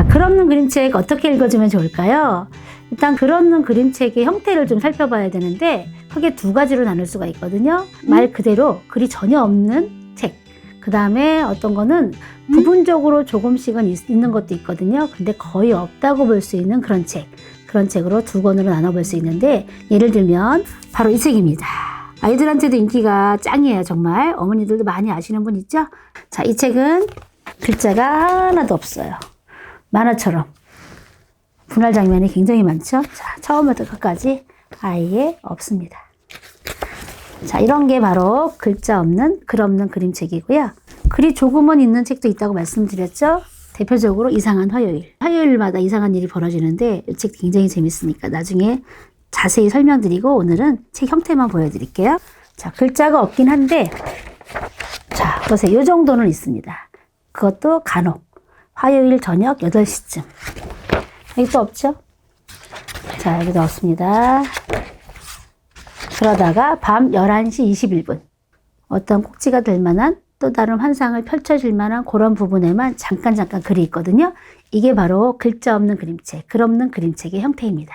자, 글 없는 그림책 어떻게 읽어주면 좋을까요? 일단 글 없는 그림책의 형태를 좀 살펴봐야 되는데 크게 두 가지로 나눌 수가 있거든요. 말 그대로 글이 전혀 없는 책. 그 다음에 어떤 거는 부분적으로 조금씩은 있는 것도 있거든요. 근데 거의 없다고 볼 수 있는 그런 책. 그런 책으로 두 권으로 나눠볼 수 있는데 예를 들면 바로 이 책입니다. 아이들한테도 인기가 짱이에요. 정말 어머니들도 많이 아시는 분 있죠? 자, 이 책은 글자가 하나도 없어요. 만화처럼 분할 장면이 굉장히 많죠. 자, 처음부터 끝까지 아예 없습니다. 자, 이런 게 바로 글자 없는 글 없는 그림책이고요. 글이 조금은 있는 책도 있다고 말씀드렸죠. 대표적으로 이상한 화요일. 화요일마다 이상한 일이 벌어지는데 이 책 굉장히 재밌으니까 나중에 자세히 설명드리고 오늘은 책 형태만 보여드릴게요. 자, 글자가 없긴 한데 자, 보세요. 이 정도는 있습니다. 그것도 간혹 화요일 저녁 8시쯤. 여기 또 없죠? 자, 여기도 없습니다. 그러다가 밤 11시 21분. 어떤 꼭지가 될 만한 또 다른 환상을 펼쳐질 만한 그런 부분에만 잠깐 글이 있거든요. 이게 바로 글자 없는 그림책, 글 없는 그림책의 형태입니다.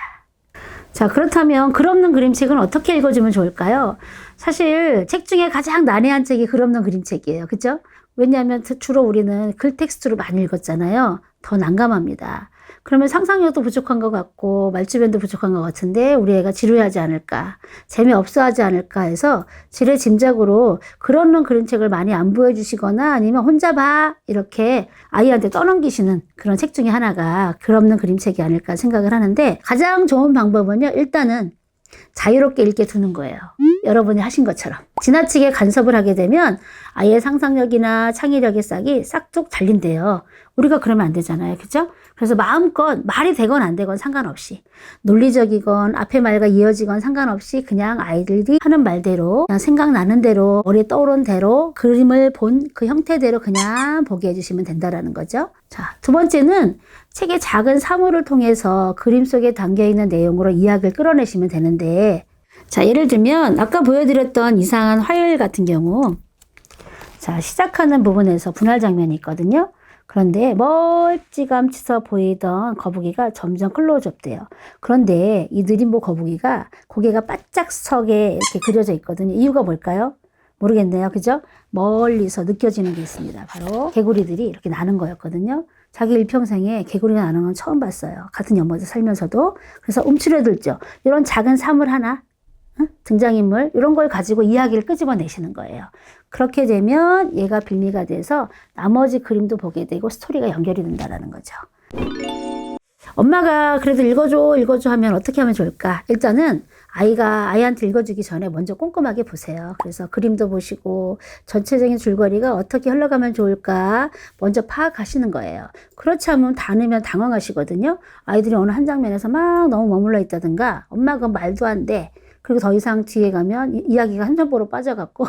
자, 그렇다면 글 없는 그림책은 어떻게 읽어주면 좋을까요? 사실 책 중에 가장 난해한 책이 글 없는 그림책이에요. 그죠? 왜냐하면 주로 우리는 글 텍스트로 많이 읽었잖아요. 더 난감합니다. 그러면 상상력도 부족한 것 같고 말주변도 부족한 것 같은데 우리 애가 지루해하지 않을까, 재미없어 하지 않을까 해서 지레 짐작으로 글 없는 그림책을 많이 안 보여주시거나 아니면 혼자 봐 이렇게 아이한테 떠넘기시는 그런 책 중에 하나가 글 없는 그림책이 아닐까 생각을 하는데 가장 좋은 방법은요, 일단은 자유롭게 읽게 두는 거예요. 여러분이 하신 것처럼 지나치게 간섭을 하게 되면 아이의 상상력이나 창의력의 싹이 싹둑 달린대요. 우리가 그러면 안 되잖아요. 그죠? 그래서 마음껏 말이 되건 안 되건 상관없이 논리적이건 앞에 말과 이어지건 상관없이 그냥 아이들이 하는 말대로 그냥 생각나는 대로 머리에 떠오른 대로 그림을 본 그 형태대로 그냥 보게 해주시면 된다라는 거죠. 자, 두 번째는 책의 작은 사물을 통해서 그림 속에 담겨있는 내용으로 이야기를 끌어내시면 되는데 자, 예를 들면 아까 보여드렸던 이상한 화요일 같은 경우 자, 시작하는 부분에서 분할 장면이 있거든요. 그런데 멀찌감치서 보이던 거북이가 점점 클로즈업돼요. 그런데 이 느림보 거북이가 고개가 바짝 서게 이렇게 그려져 있거든요. 이유가 뭘까요? 모르겠네요. 그죠? 멀리서 느껴지는 게 있습니다. 바로 개구리들이 이렇게 나는 거였거든요. 자기 일평생에 개구리가 나는 건 처음 봤어요. 같은 연못에 살면서도. 그래서 움츠려들죠. 이런 작은 사물 하나, 등장인물 이런 걸 가지고 이야기를 끄집어내시는 거예요. 그렇게 되면 얘가 빌미가 돼서 나머지 그림도 보게 되고 스토리가 연결이 된다는 거죠. 엄마가 그래도 읽어줘 하면 어떻게 하면 좋을까? 일단은 아이한테 읽어주기 전에 먼저 꼼꼼하게 보세요. 그래서 그림도 보시고 전체적인 줄거리가 어떻게 흘러가면 좋을까 먼저 파악하시는 거예요. 그렇지 않으면 다 넣으면 당황하시거든요. 아이들이 어느 한 장면에서 막 너무 머물러 있다든가 엄마가 말도 안 돼. 그리고 더 이상 뒤에 가면 이야기가 한 점보로 빠져갖고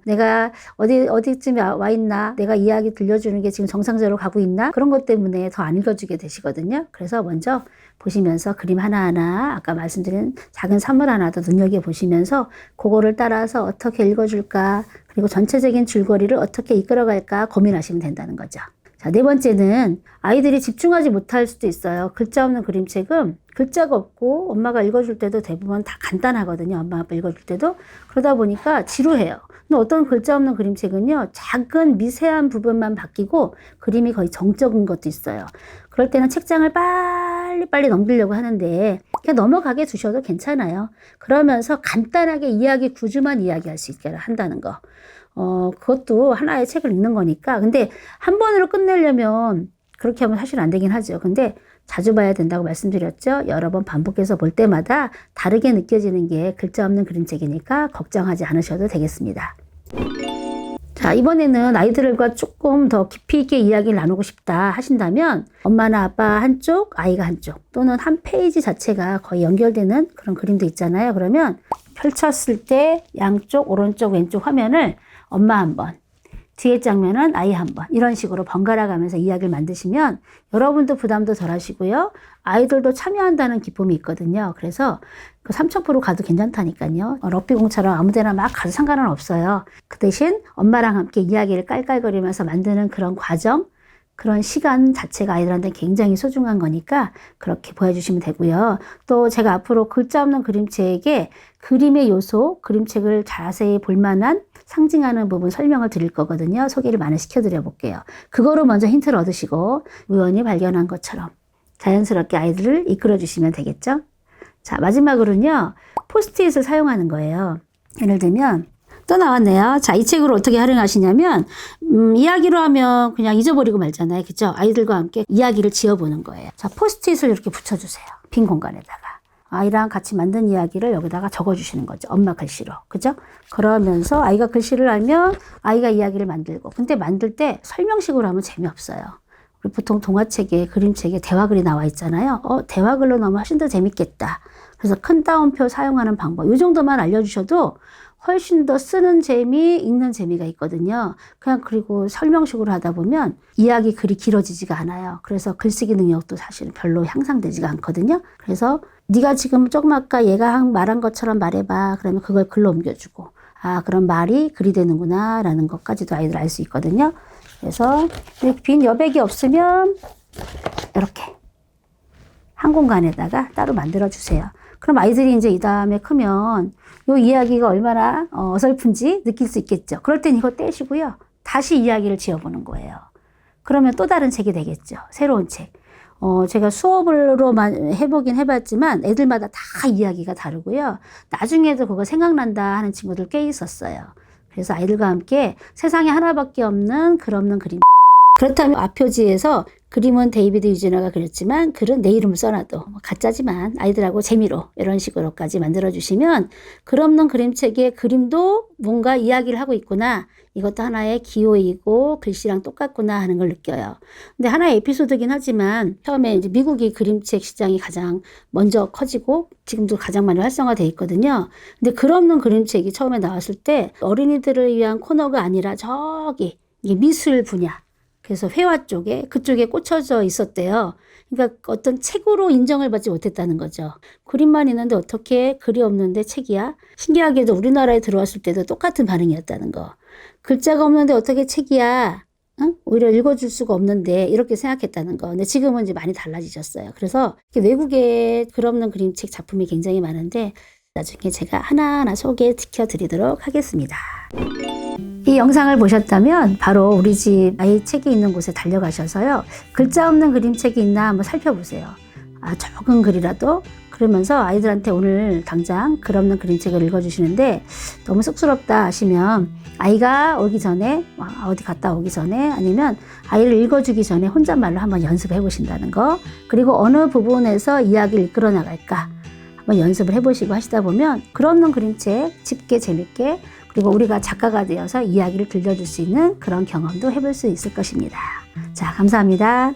내가 어디쯤에 와 있나, 내가 이야기 들려주는 게 지금 정상적으로 가고 있나, 그런 것 때문에 더 안 읽어주게 되시거든요. 그래서 먼저 보시면서 그림 하나하나 아까 말씀드린 작은 사물 하나도 눈여겨보시면서 그거를 따라서 어떻게 읽어줄까, 그리고 전체적인 줄거리를 어떻게 이끌어갈까 고민하시면 된다는 거죠. 자, 네 번째는 아이들이 집중하지 못할 수도 있어요. 글자 없는 그림책은 글자가 없고 엄마가 읽어줄 때도 대부분 다 간단하거든요. 엄마 아빠 읽어줄 때도. 그러다 보니까 지루해요. 근데 어떤 글자 없는 그림책은요, 작은 미세한 부분만 바뀌고 그림이 거의 정적인 것도 있어요. 그럴 때는 책장을 빨리 넘기려고 하는데 그냥 넘어가게 두셔도 괜찮아요. 그러면서 간단하게 이야기 구조만 이야기할 수 있게 한다는 거. 그것도 하나의 책을 읽는 거니까. 근데 한 번으로 끝내려면 그렇게 하면 사실 안 되긴 하죠. 근데 자주 봐야 된다고 말씀드렸죠. 여러 번 반복해서 볼 때마다 다르게 느껴지는 게 글자 없는 그림책이니까 걱정하지 않으셔도 되겠습니다. 자, 이번에는 아이들과 조금 더 깊이 있게 이야기를 나누고 싶다 하신다면 엄마나 아빠 한쪽, 아이가 한쪽 또는 한 페이지 자체가 거의 연결되는 그런 그림도 있잖아요. 그러면 펼쳤을 때 양쪽, 오른쪽, 왼쪽 화면을 엄마 한 번, 뒤에 장면은 아이 한 번, 이런 식으로 번갈아 가면서 이야기를 만드시면 여러분도 부담도 덜 하시고요. 아이들도 참여한다는 기쁨이 있거든요. 그래서 그 삼척포로 가도 괜찮다니까요. 럭비공처럼 아무 데나 막 가도 상관은 없어요. 그 대신 엄마랑 함께 이야기를 깔깔거리면서 만드는 그런 과정, 그런 시간 자체가 아이들한테 굉장히 소중한 거니까 그렇게 보여주시면 되고요. 또 제가 앞으로 글자 없는 그림책에 그림의 요소, 그림책을 자세히 볼 만한 상징하는 부분 설명을 드릴 거거든요. 소개를 많이 시켜드려 볼게요. 그거로 먼저 힌트를 얻으시고 우연히 발견한 것처럼 자연스럽게 아이들을 이끌어 주시면 되겠죠. 자, 마지막으로는요. 포스트잇을 사용하는 거예요. 예를 들면 또 나왔네요. 자, 이 책을 어떻게 활용하시냐면 이야기로 하면 그냥 잊어버리고 말잖아요. 그죠? 아이들과 함께 이야기를 지어보는 거예요. 자, 포스트잇을 이렇게 붙여주세요. 빈 공간에다가. 아이랑 같이 만든 이야기를 여기다가 적어주시는 거죠. 엄마 글씨로. 그죠? 그러면서 아이가 글씨를 알면 아이가 이야기를 만들고. 근데 만들 때 설명식으로 하면 재미없어요. 우리 보통 동화책에, 그림책에 대화글이 나와 있잖아요. 대화글로 넣으면 훨씬 더 재밌겠다. 그래서 큰 따옴표 사용하는 방법. 이 정도만 알려주셔도 훨씬 더 쓰는 재미, 읽는 재미가 있거든요. 그냥 그리고 설명식으로 하다 보면 이야기 글이 길어지지가 않아요. 그래서 글쓰기 능력도 사실 별로 향상되지가 않거든요. 그래서 네가 지금 조금 아까 얘가 말한 것처럼 말해봐. 그러면 그걸 글로 옮겨주고 아, 그럼 말이 글이 되는구나 라는 것까지도 아이들 알 수 있거든요. 그래서 빈 여백이 없으면 이렇게 한 공간에다가 따로 만들어 주세요. 그럼 아이들이 이제 이 다음에 크면 이 이야기가 얼마나 어설픈지 느낄 수 있겠죠. 그럴 땐 이거 떼시고요. 다시 이야기를 지어보는 거예요. 그러면 또 다른 책이 되겠죠. 새로운 책. 제가 수업으로만 해보긴 해봤지만 애들마다 다 이야기가 다르고요. 나중에도 그거 생각난다 하는 친구들 꽤 있었어요. 그래서 아이들과 함께 세상에 하나밖에 없는 글 없는 그림. 그렇다면 앞표지에서 그림은 데이비드 유지너가 그렸지만 글은 내 이름을 써놔도 가짜지만 아이들하고 재미로 이런 식으로까지 만들어주시면 글 없는 그림책의 그림도 뭔가 이야기를 하고 있구나. 이것도 하나의 기호이고 글씨랑 똑같구나 하는 걸 느껴요. 근데 하나의 에피소드긴 하지만 처음에 이제 미국이 그림책 시장이 가장 먼저 커지고 지금도 가장 많이 활성화되어 있거든요. 근데 글 없는 그림책이 처음에 나왔을 때 어린이들을 위한 코너가 아니라 저기 이게 미술 분야. 그래서 회화 쪽에 그쪽에 꽂혀져 있었대요. 그러니까 어떤 책으로 인정을 받지 못했다는 거죠. 그림만 있는데 어떻게 글이 없는데 책이야? 신기하게도 우리나라에 들어왔을 때도 똑같은 반응이었다는 거. 글자가 없는데 어떻게 책이야? 응? 오히려 읽어줄 수가 없는데 이렇게 생각했다는 거. 근데 지금은 이제 많이 달라지셨어요. 그래서 외국에 글 없는 그림책 작품이 굉장히 많은데 나중에 제가 하나하나 소개시켜 드리도록 하겠습니다. 이 영상을 보셨다면 바로 우리 집 아이 책이 있는 곳에 달려가셔서요. 글자 없는 그림책이 있나 한번 살펴보세요. 아, 적은 글이라도 그러면서 아이들한테 오늘 당장 글 없는 그림책을 읽어주시는데 너무 쑥스럽다 하시면 아이가 오기 전에 어디 갔다 오기 전에 아니면 아이를 읽어주기 전에 혼잣말로 한번 연습해 보신다는 거. 그리고 어느 부분에서 이야기를 이끌어 나갈까 한번 연습을 해보시고 하시다 보면 글 없는 그림책 쉽게 재밌게 그리고 우리가 작가가 되어서 이야기를 들려줄 수 있는 그런 경험도 해볼 수 있을 것입니다. 자, 감사합니다.